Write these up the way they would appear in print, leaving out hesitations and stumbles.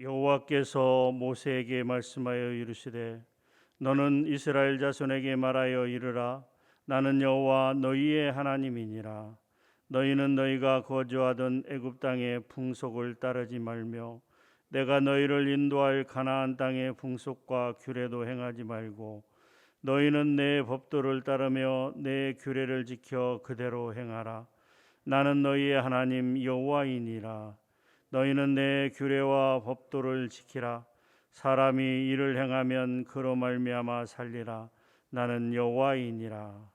여호와께서 모세에게 말씀하여 이르시되 너는 이스라엘 자손에게 말하여 이르라. 나는 여호와 너희의 하나님이니라. 너희는 너희가 거주하던 애굽 땅의 풍속을 따르지 말며 내가 너희를 인도할 가나안 땅의 풍속과 규례도 행하지 말고 너희는 내 법도를 따르며 내 규례를 지켜 그대로 행하라. 나는 너희의 하나님 여호와이니라. 너희는 내 규례와 법도를 지키라. 사람이 이를 행하면 그로 말미암아 살리라. 나는 여호와이니라.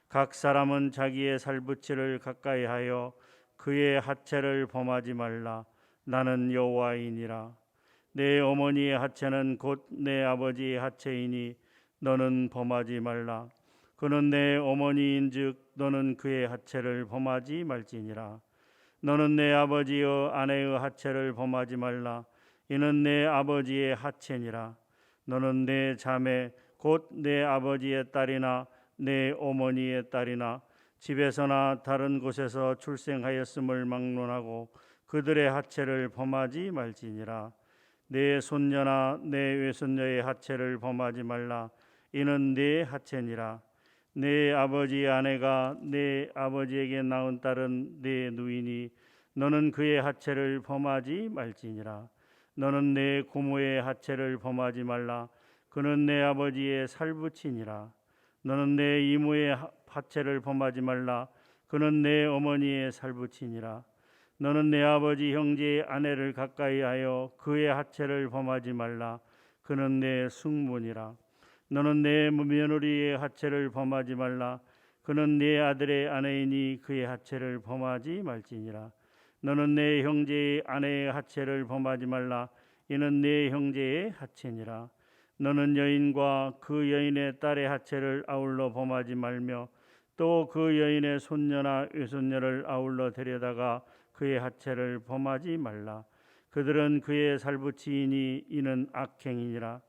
각 사람은 자기의 살붙이를 가까이하여 그의 하체를 범하지 말라. 나는 여호와이니라. 내 어머니의 하체는 곧 내 아버지의 하체이니 너는 범하지 말라. 그는 내 어머니인즉 너는 그의 하체를 범하지 말지니라. 너는 내 아버지의 아내의 하체를 범하지 말라. 이는 내 아버지의 하체니라. 너는 내 자매 곧 내 아버지의 딸이나 내 어머니의 딸이나 집에서나 다른 곳에서 출생하였음을 막론하고 그들의 하체를 범하지 말지니라. 내 손녀나 내 외손녀의 하체를 범하지 말라. 이는 내 하체니라. 내 아버지의 아내가 내 아버지에게 낳은 딸은 내 누이니 너는 그의 하체를 범하지 말지니라. 너는 내 고모의 하체를 범하지 말라. 그는 내 아버지의 살붙이니라. 너는 내 이모의 하체를 범하지 말라. 그는 내 어머니의 살붙이니라. 너는 내 아버지 형제의 아내를 가까이하여 그의 하체를 범하지 말라. 그는 내 숙모니라. 너는 내 며느리의 하체를 범하지 말라. 그는 내 아들의 아내이니 그의 하체를 범하지 말지니라. 너는 내 형제의 아내의 하체를 범하지 말라. 이는 내 형제의 하체니라. 너는 여인과 그 여인의 딸의 하체를 아울러 범하지 말며 또 그 여인의 손녀나 외손녀를 아울러 데려다가 그의 하체를 범하지 말라. 그들은 그의 살붙이이니 이는 악행이니라.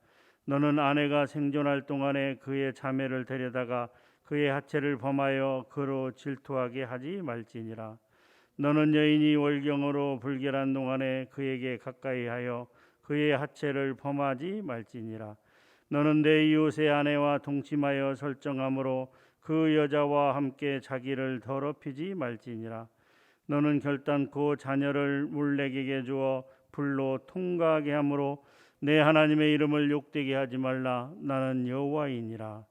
너는 아내가 생존할 동안에 그의 자매를 데려다가 그의 하체를 범하여 그로 질투하게 하지 말지니라. 너는 여인이 월경으로 불결한 동안에 그에게 가까이하여 그의 하체를 범하지 말지니라. 너는 내 이웃의 아내와 동침하여 설정함으로 그 여자와 함께 자기를 더럽히지 말지니라. 너는 결단코 자녀를 몰렉에게 주어 불로 통과하게 함으로 내 하나님의 이름을 욕되게 하지 말라. 나는 여호와이니라.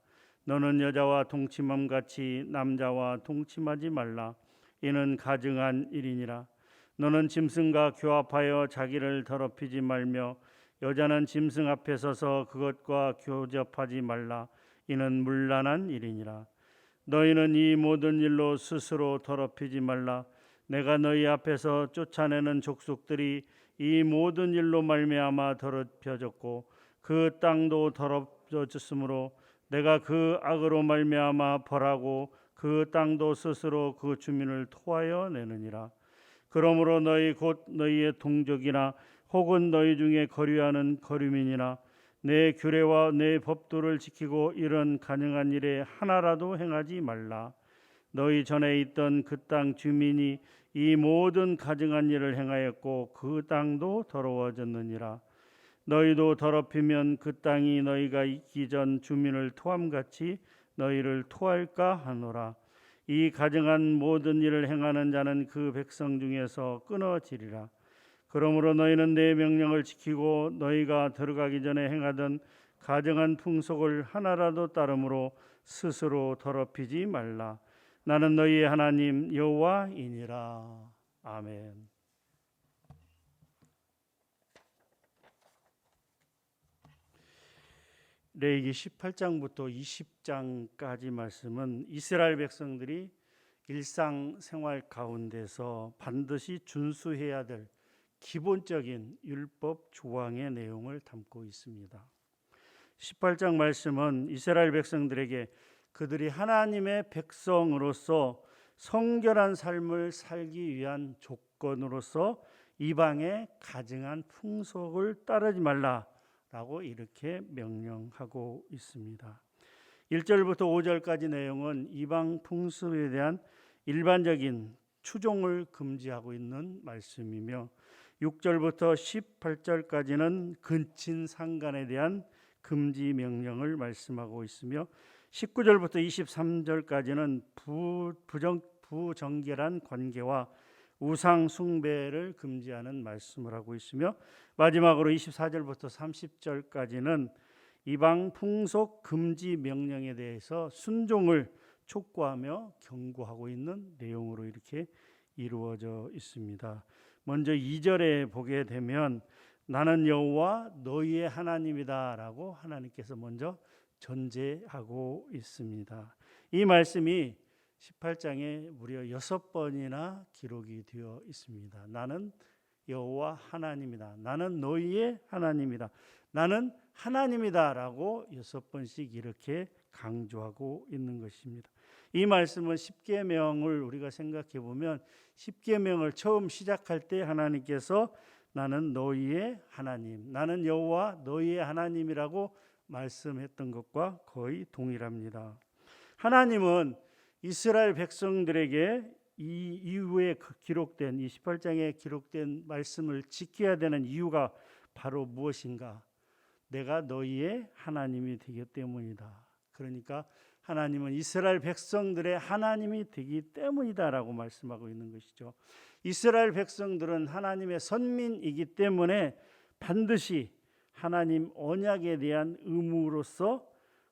너는 여자와 동침함 같이 남자와 동침하지 말라. 이는 가증한 일이니라. 너는 짐승과 교합하여 자기를 더럽히지 말며 여자는 짐승 앞에 서서 그것과 교접하지 말라. 이는 문란한 일이니라. 너희는 이 모든 일로 스스로 더럽히지 말라. 내가 너희 앞에서 쫓아내는 족속들이 이 모든 일로 말미암아 더럽혀졌고 그 땅도 더럽혀졌으므로 내가 그 악으로 말미암아 벌하고 그 땅도 스스로 그 주민을 토하여 내느니라. 그러므로 너희 곧 너희의 동족이나 혹은 너희 중에 거류하는 거류민이나 내 규례와 내 법도를 지키고 이런 가증한 일에 하나라도 행하지 말라. 너희 전에 있던 그 땅 주민이 이 모든 가증한 일을 행하였고 그 땅도 더러워졌느니라. 너희도 더럽히면 그 땅이 너희가 있기 전 주민을 토함같이 너희를 토할까 하노라. 이 가증한 모든 일을 행하는 자는 그 백성 중에서 끊어지리라. 그러므로 너희는 내 명령을 지키고 너희가 들어가기 전에 행하던 가증한 풍속을 하나라도 따름으로 스스로 더럽히지 말라. 나는 너희의 하나님 여호와이니라. 아멘. 레위기 18장부터 20장까지 말씀은 이스라엘 백성들이 일상생활 가운데서 반드시 준수해야 될 기본적인 율법 조항의 내용을 담고 있습니다. 18장 말씀은 이스라엘 백성들에게 그들이 하나님의 백성으로서 성결한 삶을 살기 위한 조건으로서 이방의 가증한 풍속을 따르지 말라라고 이렇게 명령하고 있습니다. 1절부터 5절까지 내용은 이방 풍습에 대한 일반적인 추종을 금지하고 있는 말씀이며 6절부터 18절까지는 근친 상간에 대한 금지 명령을 말씀하고 있으며 19절부터 23절까지는 부정결한 관계와 우상 숭배를 금지하는 말씀을 하고 있으며 마지막으로 24절부터 30절까지는 이방 풍속 금지 명령에 대해서 순종을 촉구하며 경고하고 있는 내용으로 이렇게 이루어져 있습니다. 먼저 2절에 보게 되면 나는 여호와 너희의 하나님이다라고 하나님께서 먼저 전제하고 있습니다. 이 말씀이 18장에 무려 6번이나 기록이 되어 있습니다. 나는 여호와 하나님이다. 나는 너희의 하나님이다. 나는 하나님이다라고 6번씩 이렇게 강조하고 있는 것입니다. 이 말씀은 십계명을 우리가 생각해 보면 십계명을 처음 시작할 때 하나님께서 나는 너희의 하나님, 나는 여호와 너희의 하나님이라고 말씀했던 것과 거의 동일합니다. 하나님은 이스라엘 백성들에게 이 이후에 기록된 이 18장에 기록된 말씀을 지켜야 되는 이유가 바로 무엇인가? 내가 너희의 하나님이 되기 때문이다. 그러니까 하나님은 이스라엘 백성들의 하나님이 되기 때문이다라고 말씀하고 있는 것이죠. 이스라엘 백성들은 하나님의 선민이기 때문에 반드시 하나님 언약에 대한 의무로서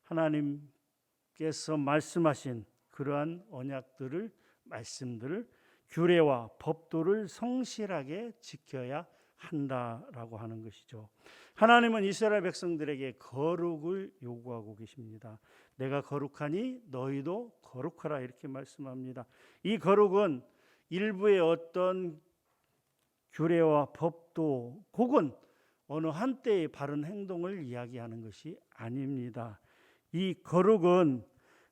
하나님께서 말씀하신 그러한 언약들을 말씀들을 규례와 법도를 성실하게 지켜야 한다라고 하는 것이죠. 하나님은 이스라엘 백성들에게 거룩을 요구하고 계십니다. 내가 거룩하니 너희도 거룩하라 이렇게 말씀합니다. 이 거룩은 일부의 어떤 규례와 법도 혹은 어느 한때의 바른 행동을 이야기하는 것이 아닙니다. 이 거룩은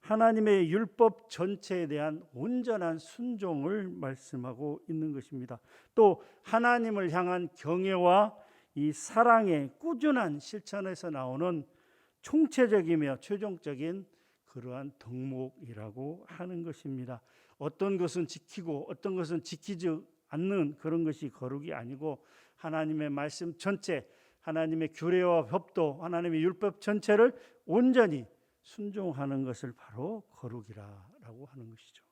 하나님의 율법 전체에 대한 온전한 순종을 말씀하고 있는 것입니다. 또 하나님을 향한 경외와 이 사랑의 꾸준한 실천에서 나오는 총체적이며 최종적인 그러한 덕목이라고 하는 것입니다. 어떤 것은 지키고 어떤 것은 지키지 않는 그런 것이 거룩이 아니고 하나님의 말씀 전체, 하나님의 규례와 법도, 하나님의 율법 전체를 온전히 순종하는 것을 바로 거룩이라고 하는 것이죠.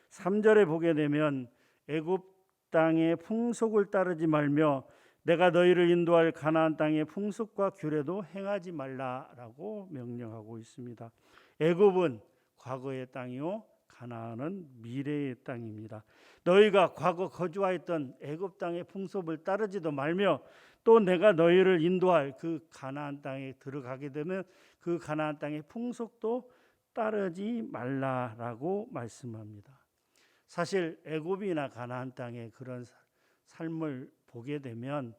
3절에 보게 되면 애굽 땅의 풍속을 따르지 말며 내가 너희를 인도할 가나안 땅의 풍속과 규례도 행하지 말라라고 명령하고 있습니다. 애굽은 과거의 땅이요 가나안은 미래의 땅입니다. 너희가 과거 거주하였던 애굽 땅의 풍속을 따르지도 말며 또 내가 너희를 인도할 그 가나안 땅에 들어가게 되면 그 가나안 땅의 풍속도 따르지 말라라고 말씀합니다. 사실 애굽이나 가나안 땅의 그런 삶을 보게 되면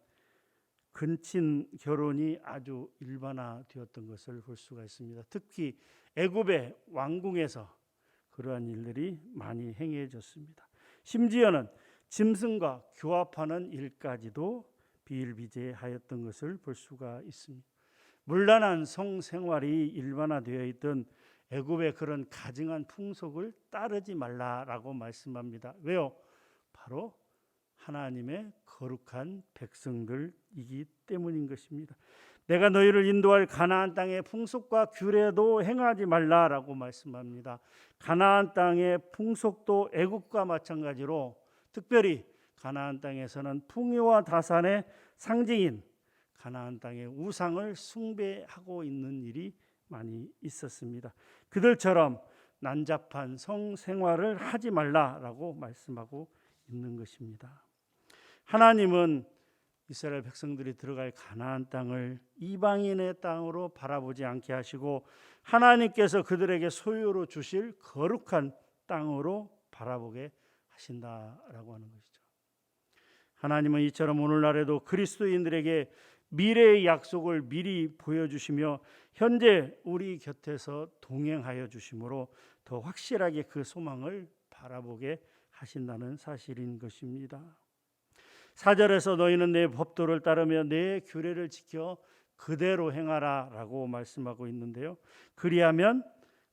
근친 결혼이 아주 일반화되었던 것을 볼 수가 있습니다. 특히 애굽의 왕궁에서 그러한 일들이 많이 행해졌습니다. 심지어는 짐승과 교합하는 일까지도 비일비재하였던 것을 볼 수가 있습니다. 문란한 성생활이 일반화되어 있던 애굽의 그런 가증한 풍속을 따르지 말라라고 말씀합니다. 왜요? 바로 하나님의 거룩한 백성들이기 때문인 것입니다. 내가 너희를 인도할 가나안 땅의 풍속과 규례도 행하지 말라라고 말씀합니다. 가나안 땅의 풍속도 애굽과 마찬가지로 특별히 가나안 땅에서는 풍요와 다산의 상징인 가나안 땅의 우상을 숭배하고 있는 일이 많이 있었습니다. 그들처럼 난잡한 성생활을 하지 말라라고 말씀하고 있는 것입니다. 하나님은 이스라엘 백성들이 들어갈 가나안 땅을 이방인의 땅으로 바라보지 않게 하시고 하나님께서 그들에게 소유로 주실 거룩한 땅으로 바라보게 하신다라고 하는 것이죠. 하나님은 이처럼 오늘날에도 그리스도인들에게 미래의 약속을 미리 보여주시며 현재 우리 곁에서 동행하여 주심으로 더 확실하게 그 소망을 바라보게 하신다는 사실인 것입니다. 4절에서 너희는 내 법도를 따르며 내 규례를 지켜 그대로 행하라 라고 말씀하고 있는데요. 그리하면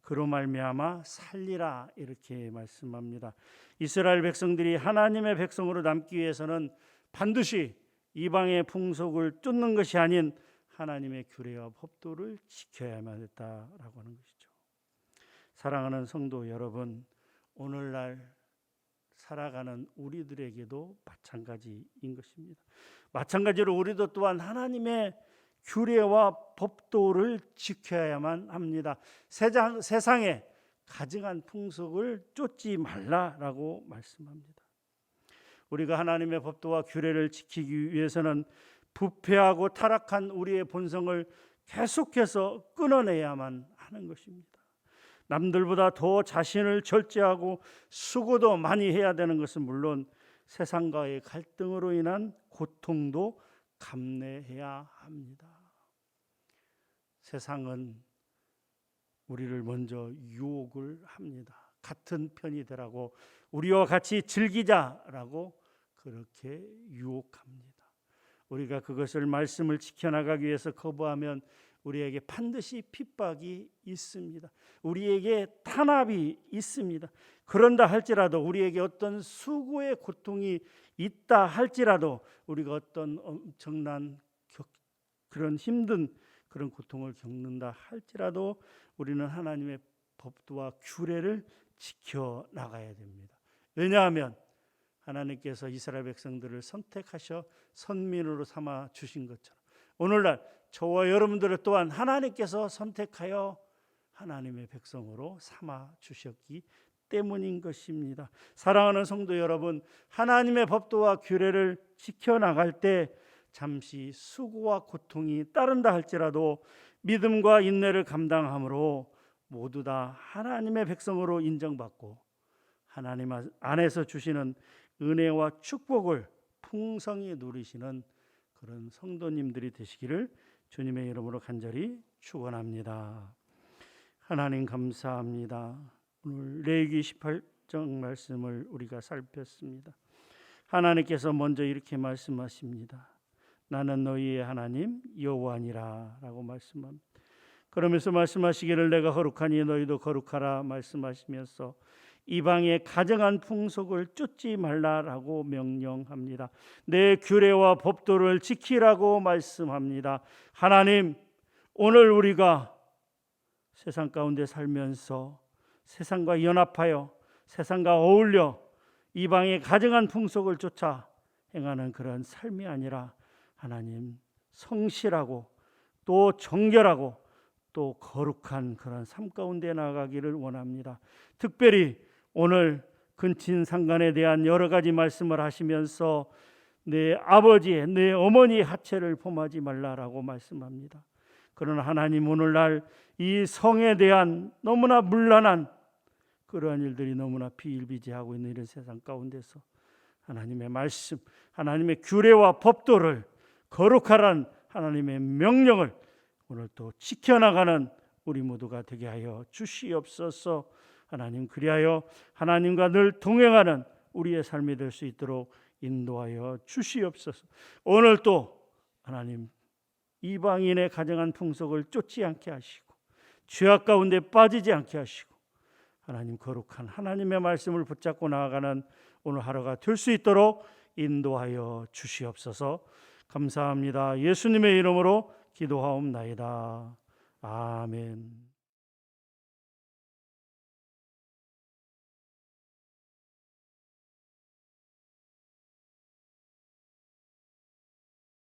그로 말미암아 살리라 이렇게 말씀합니다. 이스라엘 백성들이 하나님의 백성으로 남기 위해서는 반드시 이방의 풍속을 쫓는 것이 아닌 하나님의 규례와 법도를 지켜야만 했다라고 하는 것이죠. 사랑하는 성도 여러분, 오늘날 살아가는 우리들에게도 마찬가지인 것입니다. 마찬가지로 우리도 또한 하나님의 규례와 법도를 지켜야만 합니다. 세상에 가증한 풍속을 쫓지 말라라고 말씀합니다. 우리가 하나님의 법도와 규례를 지키기 위해서는 부패하고 타락한 우리의 본성을 계속해서 끊어내야만 하는 것입니다. 남들보다 더 자신을 절제하고 수고도 많이 해야 되는 것은 물론 세상과의 갈등으로 인한 고통도 감내해야 합니다. 세상은 우리를 먼저 유혹을 합니다. 같은 편이 되라고, 우리와 같이 즐기자라고 그렇게 유혹합니다. 우리가 그것을 말씀을 지켜나가기 위해서 거부하면 우리에게 반드시 핍박이 있습니다. 우리에게 탄압이 있습니다. 그런다 할지라도, 우리에게 어떤 수고의 고통이 있다 할지라도, 우리가 어떤 엄청난 그런 힘든 그런 고통을 겪는다 할지라도 우리는 하나님의 법도와 규례를 지켜나가야 됩니다. 왜냐하면 하나님께서 이스라엘 백성들을 선택하셔 선민으로 삼아 주신 것처럼 오늘날 저와 여러분들을 또한 하나님께서 선택하여 하나님의 백성으로 삼아 주셨기 때문인 것입니다. 사랑하는 성도 여러분, 하나님의 법도와 규례를 지켜나갈 때 잠시 수고와 고통이 따른다 할지라도 믿음과 인내를 감당함으로 모두 다 하나님의 백성으로 인정받고 하나님 안에서 주시는 은혜와 축복을 풍성히 누리시는 그런 성도님들이 되시기를 주님의 이름으로 간절히 축원합니다. 하나님 감사합니다. 오늘 레위기 18장 말씀을 우리가 살폈습니다. 하나님께서 먼저 이렇게 말씀하십니다. 나는 너희의 하나님 여호와니라 라고 말씀합니다. 그러면서 말씀하시기를 내가 거룩하니 너희도 거룩하라 말씀하시면서 이방의 가증한 풍속을 쫓지 말라라고 명령합니다. 내 규례와 법도를 지키라고 말씀합니다. 하나님, 오늘 우리가 세상 가운데 살면서 세상과 연합하여 세상과 어울려 이방의 가증한 풍속을 쫓아 행하는 그런 삶이 아니라 하나님 성실하고 또 정결하고 또 거룩한 그런 삶 가운데 나아가기를 원합니다. 특별히 오늘 근친상간에 대한 여러 가지 말씀을 하시면서 내 아버지의 내 어머니의 하체를 범하지 말라라고 말씀합니다. 그러나 하나님 오늘날 이 성에 대한 너무나 문란한 그러한 일들이 너무나 비일비재하고 있는 이런 세상 가운데서 하나님의 말씀, 하나님의 규례와 법도를 거룩하라는 하나님의 명령을 오늘 또 지켜나가는 우리 모두가 되게 하여 주시옵소서. 하나님, 그리하여 하나님과 늘 동행하는 우리의 삶이 될 수 있도록 인도하여 주시옵소서. 오늘 또 하나님 이방인의 가증한 풍속을 쫓지 않게 하시고 죄악 가운데 빠지지 않게 하시고 하나님 거룩한 하나님의 말씀을 붙잡고 나아가는 오늘 하루가 될 수 있도록 인도하여 주시옵소서. 감사합니다. 예수님의 이름으로 기도하옵나이다. 아멘.